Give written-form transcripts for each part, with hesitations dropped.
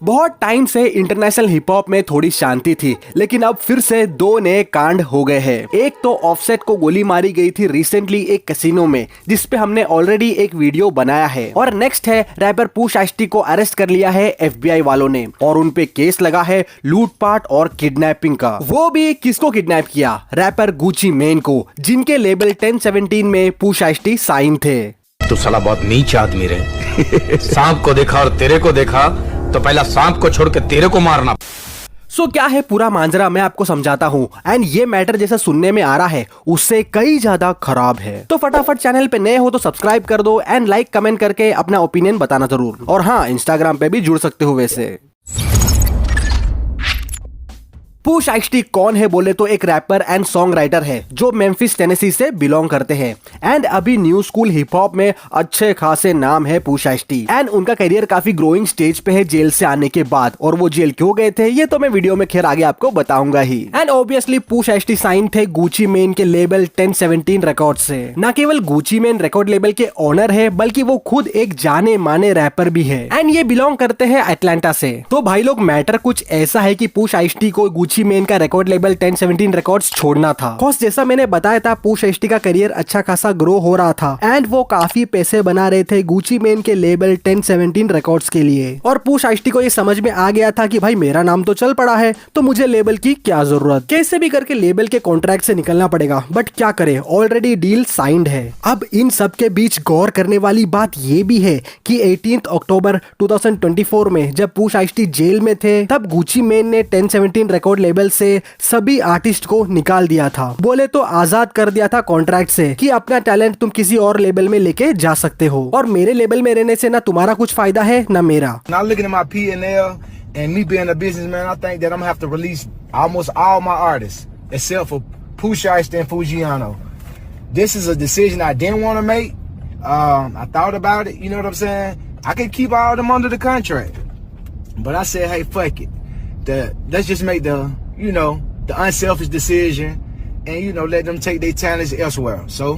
बहुत टाइम से international hip hop में थोड़ी शांति थी, लेकिन अब फिर से दो नए कांड हो गए हैं। एक तो ऑफसेट को गोली मारी गई थी रिसेंटली एक कैसीनो में, जिसपे हमने ऑलरेडी एक वीडियो बनाया है। और नेक्स्ट है रैपर पुश आइस-टी को अरेस्ट कर लिया है FBI वालों ने और उनपे केस लगा है लूटपाट और किडनैपिंग का। वो भी किसको किडनैप किया? रैपर गुची मेन को, जिनके लेबल 1017 में पुश आइस-टी साइन थे। तू साला बहुत नीच आदमी रे। सांप को देखा और तेरे को देखा तो पहला सांप को छोड़ के तेरे को मारना। सो क्या है पूरा मांजरा, मैं आपको समझाता हूँ। एंड ये मैटर जैसा सुनने में आ रहा है उससे कई ज्यादा खराब है। तो फटाफट चैनल पे नए हो तो सब्सक्राइब कर दो एंड लाइक कमेंट करके अपना ओपिनियन बताना जरूर। और हाँ, इंस्टाग्राम पे भी जुड़ सकते हो वैसे। पुश आइस-टी कौन है बोले तो एक रैपर एंड सॉन्ग राइटर है जो मेम्फिस टेनेसी से बिलोंग करते हैं। एंड अभी न्यू स्कूल हिप हॉप में अच्छे खासे नाम है पुश आइस-टी। एंड उनका करियर काफी ग्रोइंग स्टेज पे है जेल से आने के बाद। और वो जेल क्यों गए थे ये तो मैं वीडियो में खैर आगे आपको बताऊंगा ही। And obviously Pooh Shiesty sign थे गुची मेन के लेबल 1017 रिकॉर्ड से। न केवल गुची मेन रिकॉर्ड लेबल के ओनर है बल्कि वो खुद एक जाने माने रैपर भी है। एंड ये बिलोंग करते हैं अटलांटा से। तो भाई लोग मैटर कुछ ऐसा है कि पुश आइस-टी को गुची मेन का रिकॉर्ड लेबल 1017 रिकॉर्ड्स छोड़ना था। कॉज जैसा मैंने बताया था पुश आइस-टी का करियर अच्छा खासा ग्रो हो रहा था एंड वो काफी पैसे बना रहे थे गुची मेन के लेबल 1017 रिकॉर्ड्स के लिए। और पुश आइस-टी को ये समझ में आ गया था कि भाई मेरा नाम तो चल पड़ा है तो मुझे लेबल की क्या जरूरत, कैसे भी करके लेबल के कॉन्ट्रैक्ट से निकलना पड़ेगा। बट क्या करे, ऑलरेडी डील साइंड है। अब इन सब के बीच गौर करने वाली बात ये भी है कि 18 अक्टूबर 2024 में जब पुश आइस-टी जेल में थे तब गुची मेन ने 1017 रिकॉर्ड लेबल से सभी आर्टिस्ट को निकाल दिया था। बोले तो आजाद कर दिया था कॉन्ट्रैक्ट से कि अपना टैलेंट तुम किसी और लेबल में लेके जा सकते हो। और मेरे लेबल में रहने से ना तुम्हारा कुछ फायदा है ना मेरा। Now looking at my P&L and me being a businessman, I think that I'm gonna have to release almost all my artists except for Push Ice and Fujiano. This is a decision I didn't want to make. I thought about it, you know what I'm saying? I could keep all of them under the contract. But I said, hey, fuck it. Let's just make the unselfish decision and, let them take their talents elsewhere. So,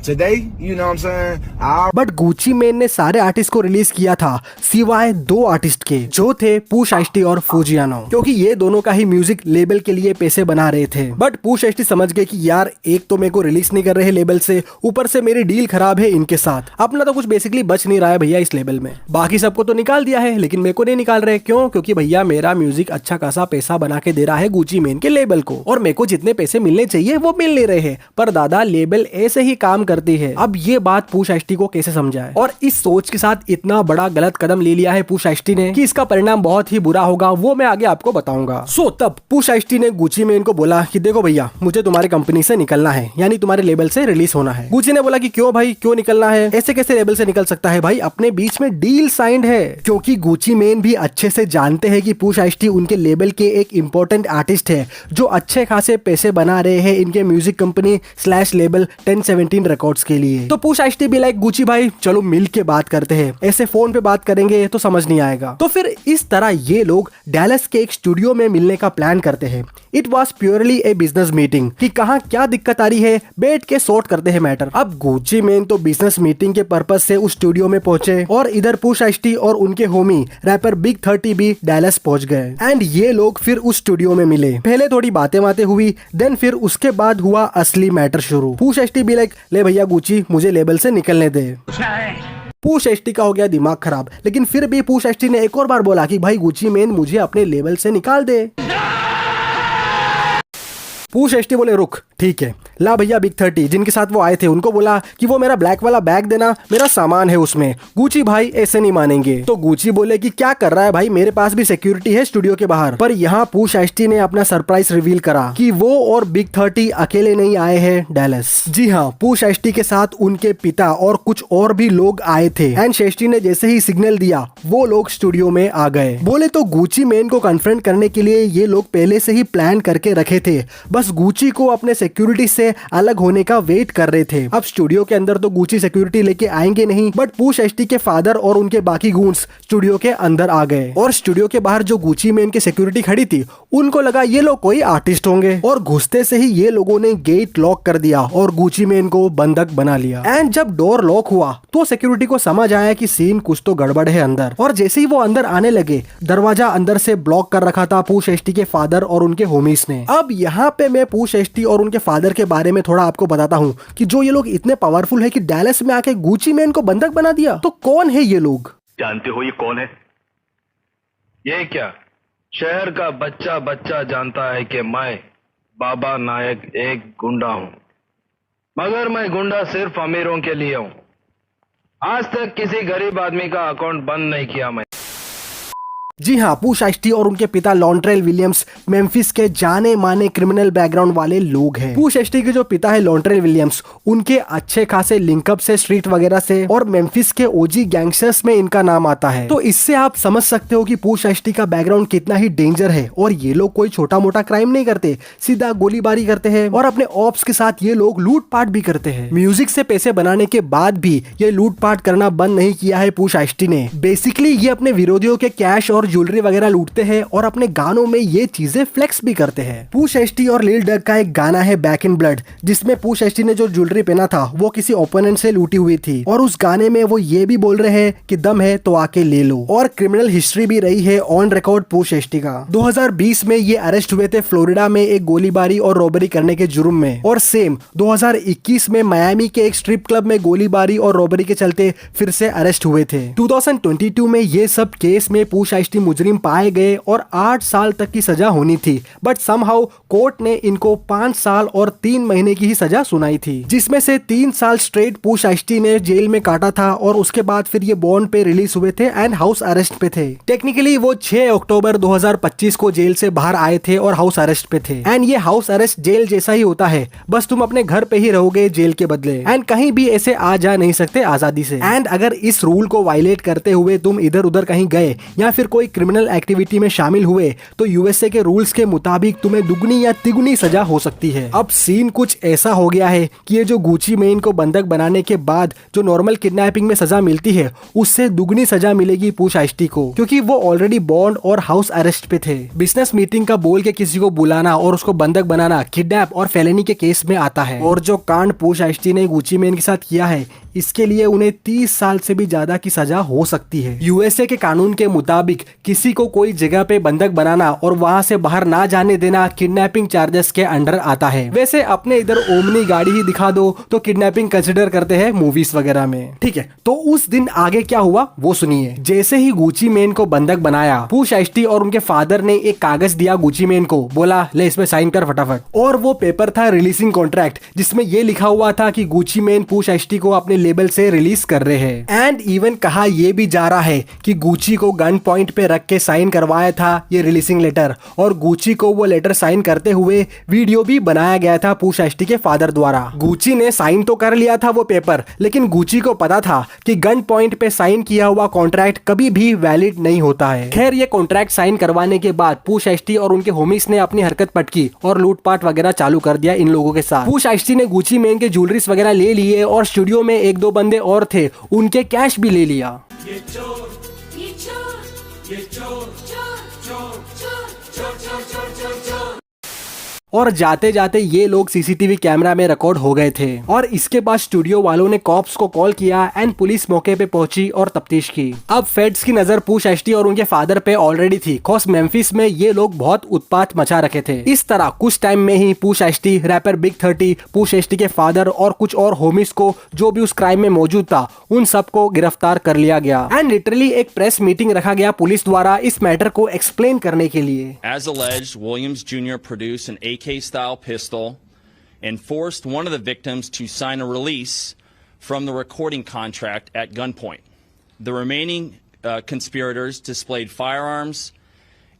today, you know what I'm saying? But Gucci main ने सारे artist को release किया था सिवाय दो artist के, जो थे पुश आइस-टी और फुजियानो, क्योंकि ये दोनों का ही म्यूजिक लेबल के लिए पैसे बना रहे थे। बट पुश आइस-टी समझ गए कि यार एक तो मेरे को रिलीज नहीं कर रहे लेबल से, ऊपर से मेरी डील खराब है इनके साथ, अपना तो कुछ बेसिकली बच नहीं रहा है भैया इस लेबल में। बाकी सबको तो निकाल दिया है लेकिन मेरे को नहीं निकाल रहे। क्यों? क्योंकि भैया मेरा म्यूजिक अच्छा खासा पैसा बना के दे रहा है गुची मेन के लेबल को और मेरे को जितने पैसे मिलने चाहिए वो मिल नहीं रहे हैं। पर दादा लेबल ऐसे ही काम करती है। अब ये बात पुश आइस-टी को कैसे समझाए? और इस सोच के साथ इतना बड़ा गलत कदम ले लिया है पुश आइस-टी ने कि इसका परिणाम बहुत ही बुरा होगा, वो मैं आगे आपको बताऊंगा। सो तब पुश आइस-टी ने गुची मेन को बोला कि देखो भैया मुझे तुम्हारी कंपनी से निकलना है, यानी तुम्हारे लेबल से रिलीज होना है। गुची ने बोला कि क्यों भाई, क्यों निकलना है? ऐसे कैसे लेबल से निकल सकता है भाई, अपने बीच में डील साइंड है। क्योंकि गुची मेन भी अच्छे से जानते हैं कि पुश आइस-टी उनके लेबल के एक इंपॉर्टेंट आर्टिस्ट है जो अच्छे खासे पैसे बना रहे हैं इनके म्यूजिक कंपनी / लेबल 1017 रिकॉर्ड्स के लिए। तो पुश आइस-टी भी लाइक गुची भाई चलो मिल के बात करते हैं, ऐसे फोन पे बात करेंगे तो समझ नहीं आएगा। तो फिर इस तरह ये लोग डैलस के एक स्टूडियो में मिलने का प्लान करते हैं। It was purely A business meeting कि कहाँ क्या दिक्कत आ रही है बैठ के सॉर्ट करते हैं मैटर। अब गुची मेन तो बिजनेस मीटिंग के पर्पज से उस स्टूडियो में पहुंचे और इधर पुश आइस-टी और उनके होमी रैपर बिग 30 भी डैलस पहुंच गए। एंड ये लोग फिर उस स्टूडियो में मिले। पहले थोड़ी बातें हुई, देन फिर उसके बाद हुआ असली मैटर शुरू। पुश आइस-टी भी लाइक ले भैया गुची मुझे लेबल से निकलने दे। पुश आइस-टी का हो गया दिमाग खराब, लेकिन फिर भी पुश आइस-टी ने एक और बार बोला कि भाई गुची मेन मुझे अपने लेबल से निकाल दे। पुश आइस-टी बोले रुक ठीक है, ला भैया बिग 30 जिनके साथ वो आए थे उनको बोला कि वो मेरा ब्लैक वाला बैग देना, मेरा सामान है उसमें। गुची भाई ऐसे नहीं मानेंगे। तो गुची बोले कि क्या कर रहा है भाई, मेरे पास भी सिक्योरिटी है स्टूडियो के बाहर। पर यहाँ पुश आइस-टी ने अपना सरप्राइज रिवील करा कि वो और बिग 30 अकेले नहीं आए हैं डैलस। जी हाँ, पुश आइस-टी के साथ उनके पिता और कुछ और भी लोग आए थे। एंड शेष्टी ने जैसे ही सिग्नल दिया वो लोग स्टूडियो में आ गए। बोले तो गुची मेन को कन्फ्रंट करने के लिए ये लोग पहले से ही प्लान करके रखे थे, बस गुची को अपने सिक्योरिटी से अलग होने का वेट कर रहे थे। अब स्टूडियो के अंदर तो गुची सिक्योरिटी लेके आएंगे नहीं, बट पूश एसटी के फादर और उनके बाकी गूंस स्टूडियो के अंदर आ गए और स्टूडियो के बाहर जो गुची में इनकी सिक्योरिटी खड़ी थी उनको लगा ये लोग कोई आर्टिस्ट होंगे और घुसते से ही ये लोगों ने गेट लॉक कर दिया और गुची में इनको बंधक बना लिया। एंड जब डोर लॉक हुआ तो सिक्योरिटी को समझ आया कि सीन कुछ तो गड़बड़ है अंदर, और जैसे ही वो अंदर आने लगे दरवाजा अंदर से ब्लॉक कर रखा था पूश एसटी के फादर और उनके होमीज ने। अब यहाँ पे मैं पूश एसटी और उनके फादर के बारे में थोड़ा आपको बताता हूँ कि जो ये लोग इतने पावरफुल है कि डैलस में आके गुची में इनको बंधक बना दिया, तो कौन है ये लोग? जानते हो ये कौन है? ये क्या, शहर का बच्चा बच्चा जानता है कि मैं बाबा नायक एक गुंडा हूं, मगर मैं गुंडा सिर्फ अमीरों के लिए हूं। आज तक किसी गरीब आदमी का अकाउंट बंद नहीं किया मैं। जी हाँ, पूश एसटी और उनके पिता लॉन्ट्रेल विलियम्स मेम्फिस के जाने माने क्रिमिनल बैकग्राउंड वाले लोग हैं। पूश एसटी के जो पिता है लॉन्ट्रेल विलियम्स, उनके अच्छे खासे लिंकअप से स्ट्रीट वगैरह से, और मेम्फिस के ओजी गैंगस्टर्स में इनका नाम आता है। तो इससे आप समझ सकते हो कि पूश एसटी का बैकग्राउंड कितना ही डेंजर है। और ये लोग कोई छोटा मोटा क्राइम नहीं करते, सीधा गोलीबारी करते हैं और अपने ऑप्स के साथ ये लोग लूटपाट भी करते हैं। म्यूजिक से पैसे बनाने के बाद भी ये लूटपाट करना बंद नहीं किया है पूश एसटी ने। बेसिकली ये अपने विरोधियों के कैश और ज्वेलरी वगैरह लूटते हैं और अपने गानों में ये चीजें फ्लेक्स भी करते हैं। पूश एसटी और लिल डग का एक गाना है बैक इन ब्लड, जिसमें पूश एसटी ने जो ज्वेलरी पहना था वो किसी ओपोनेंट से लूटी हुई थी, और उस गाने में वो ये भी बोल रहे हैं कि दम है तो आके ले लो। और क्रिमिनल हिस्ट्री भी रही है ऑन रिकॉर्ड पूश एसटी का। 2020 में ये अरेस्ट हुए थे फ्लोरिडा में एक गोलीबारी और रॉबरी करने के जुर्म में, और सेम 2021 में मायामी के एक स्ट्रिप क्लब में गोलीबारी और रॉबरी के चलते फिर से अरेस्ट हुए थे। 2022 में ये सब केस में पूश एसटी मुजरिम पाए गए और 8 साल तक की सजा होनी थी, बट समहाउ कोर्ट ने इनको 5 साल और 3 महीने की ही सजा सुनाई थी, जिसमें से 3 साल स्ट्रेट पूश एसटी ने जेल में काटा था और उसके बाद फिर ये बॉन्ड पे रिलीज हुए थे एंड हाउस अरेस्ट पे थे। टेक्निकली वो 6 अक्टूबर 2025 को जेल से बाहर आए थे और हाउस अरेस्ट पे थे। एंड ये हाउस अरेस्ट जेल जैसा ही होता है, बस तुम अपने घर पे ही रहोगे जेल के बदले, एंड कहीं भी ऐसे आ जा नहीं सकते आजादी से। एंड अगर इस रूल को वायलेट करते हुए तुम इधर उधर कहीं गए या फिर कोई क्रिमिनल एक्टिविटी में शामिल हुए तो यूएसए के रूल्स के मुताबिक तुम्हें दुगनी या तिगुनी सजा हो सकती है। अब सीन कुछ ऐसा हो गया है कि ये जो गुची मेन को बंधक बनाने के बाद जो नॉर्मल किडनैपिंग में सजा मिलती है उससे दुगनी सजा मिलेगी पूश एसटी को, क्योंकि वो ऑलरेडी बॉन्ड और हाउस अरेस्ट पे थे। बिजनेस मीटिंग का बोल के किसी को बुलाना और उसको बंधक बनाना किडनैप और फेलेनी के केस में आता है, और जो कांड पूश एसटी ने गुची मेन के साथ किया है इसके लिए उन्हें 30 साल से भी ज्यादा की सजा हो सकती है। यूएसए के कानून के मुताबिक किसी को कोई जगह पे बंधक बनाना और वहां से बाहर ना जाने देना किडनैपिंग चार्जेस के अंडर आता है। वैसे अपने इधर ओमनी गाड़ी ही दिखा दो तो किडनैपिंग कंसिडर करते हैं मूवीज वगैरह में, ठीक है। तो उस दिन आगे क्या हुआ वो सुनिए। जैसे ही गुची मेन को बंधक बनाया, पूश एसटी और उनके फादर ने एक कागज दिया गुची मेन को, बोला ले इसमें साइन कर फटाफट, और वो पेपर था रिलीजिंग कॉन्ट्रैक्ट, जिसमें ये लिखा हुआ था कि गुची मेन पूश एसटी को अपने लेबल से रिलीज कर रहे हैं। एंड इवन कहा यह भी जा रहा है कि गुची को गन पॉइंट पे रख के साइन करवाया था ये रिलीजिंग लेटर, और गुची को वो लेटर साइन करते हुए वीडियो भी बनाया गया था पूश एसटी के फादर द्वारा। गुची ने साइन तो कर लिया था वो पेपर, लेकिन गुची को पता था कि गन पॉइंट पे साइन किया हुआ कॉन्ट्रैक्ट कभी भी वैलिड नहीं होता है। खैर ये कॉन्ट्रैक्ट साइन करवाने के बाद पूश एसटी और उनके होमीज ने अपनी हरकत पटकी और लूटपाट वगैरह चालू कर दिया इन लोगों के साथ। पूश एसटी ने गुची मेन के ज्वेलरीज वगैरह ले लिए और स्टूडियो में एक दो बंदे और थे उनके कैश भी ले लिया। ये चोर, ये चोर, ये चोर, चोर, चोर, चोर, चोर, चोर, चोर, चोर। और जाते जाते ये लोग सीसीटीवी कैमरा में रिकॉर्ड हो गए थे, और इसके बाद स्टूडियो वालों ने कॉप्स को कॉल किया एंड पुलिस मौके पे पहुंची और तफ्तीश की। अब फेड्स की नजर पूश एसटी और उनके फादर पे ऑलरेडी थी, कॉज मेम्फिस में ये लोग बहुत उत्पात मचा रखे थे। इस तरह कुछ टाइम में ही Pooh Shiesty, rapper big 30, Pooh Shiesty के फादर और कुछ और होमिस को जो भी उस क्राइम में मौजूद था उन सबको गिरफ्तार कर लिया गया। एंड लिटरली एक प्रेस मीटिंग रखा गया पुलिस द्वारा इस मैटर को एक्सप्लेन करने के लिए। As alleged, Williams Jr. produced an AK-style pistol and forced one of the victims to sign a release from the recording contract at gunpoint. The remaining conspirators displayed firearms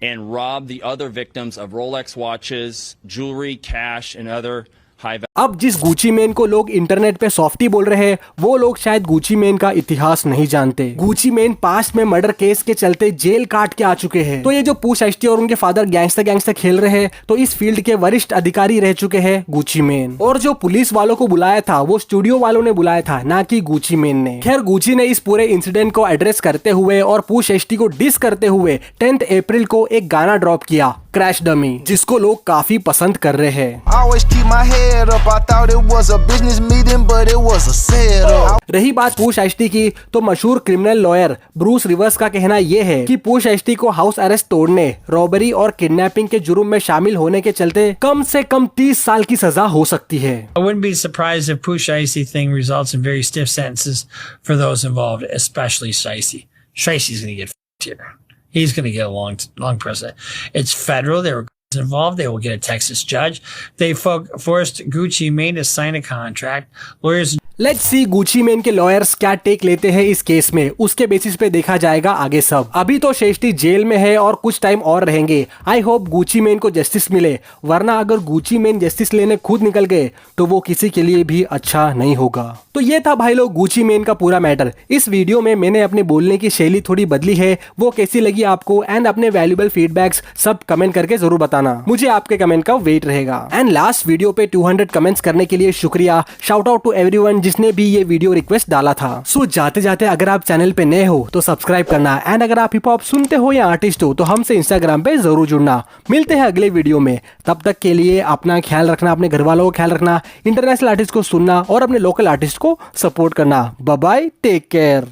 and robbed the other victims of Rolex watches, jewelry, cash, and other high अब जिस Gucci main को लोग internet पे softy बोल रहे हैं वो लोग शायद गुची मेन का इतिहास नहीं जानते। गुची मेन पास्ट में मर्डर केस के चलते जेल काट के आ चुके हैं। तो ये जो पूश एसटी और उनके फादर गैंगस्टर खेल रहे हैं तो इस फील्ड के वरिष्ठ अधिकारी रह चुके हैं गुची मेन। और जो पुलिस वालों को बुलाया था वो स्टूडियो वालों ने बुलाया था, ना कि गुची मेन ने। खैर गुची ने इस पूरे इंसिडेंट को एड्रेस करते हुए और पूश एसटी को डिस करते हुए 10 अप्रैल को एक गाना ड्रॉप किया, क्रैश डमी, जिसको लोग काफी पसंद कर रहे हैं। Always keep my head up. I thought it was a business meeting, but it was a setup. रही बात पूश एसटी की तो मशहूर क्रिमिनल लॉयर ब्रूस रिवर्स का कहना यह है कि पूश एसटी को हाउस अरेस्ट तोड़ने, रॉबरी और किडनैपिंग के जुर्म में शामिल होने के चलते कम से कम 30 साल की सजा हो सकती है। I wouldn't be surprised if Pooh Shiesty thing results in very stiff sentences for those involved, especially Shiesty. Shiesty's going to get f***ed here. He's going to get a long prison. It's federal. There were involved. They will get a Texas judge. They forced Gucci Mane to sign a contract. Lawyers. Let's see Gucci Mane के lawyers क्या take लेते हैं इस case में, उसके basis पे देखा जाएगा आगे सब। अभी तो शेष्टी जेल में है और कुछ टाइम और रहेंगे। आई होप गुची मेन को जस्टिस मिले, वरना अगर गुची मेन जस्टिस लेने खुद निकल गए तो वो किसी के लिए भी अच्छा नहीं होगा। तो ये था भाई लोग गुची मेन का पूरा मैटर। इस वीडियो में मैंने अपने बोलने की शैली थोड़ी बदली है, वो कैसी लगी आपको एंड अपने वैल्यूएबल फीडबैक्स सब कमेंट करके जरूर बताना, मुझे आपके कमेंट का वेट रहेगा। एंड लास्ट वीडियो पे 200 कमेंट्स करने के लिए शुक्रिया, शाउट आउट टू एवरीवन जिसने भी ये वीडियो रिक्वेस्ट डाला था। सो जाते जाते अगर आप चैनल पे नए हो तो सब्सक्राइब करना एंड अगर आप हिप हॉप सुनते हो या आर्टिस्ट हो तो हमसे इंस्टाग्राम पे जरूर जुड़ना। मिलते हैं अगले वीडियो में, तब तक के लिए अपना ख्याल रखना, अपने घर वालों का ख्याल रखना, इंटरनेशनल आर्टिस्ट को सुनना और अपने लोकल आर्टिस्ट को सपोर्ट करना। Bye bye, take care.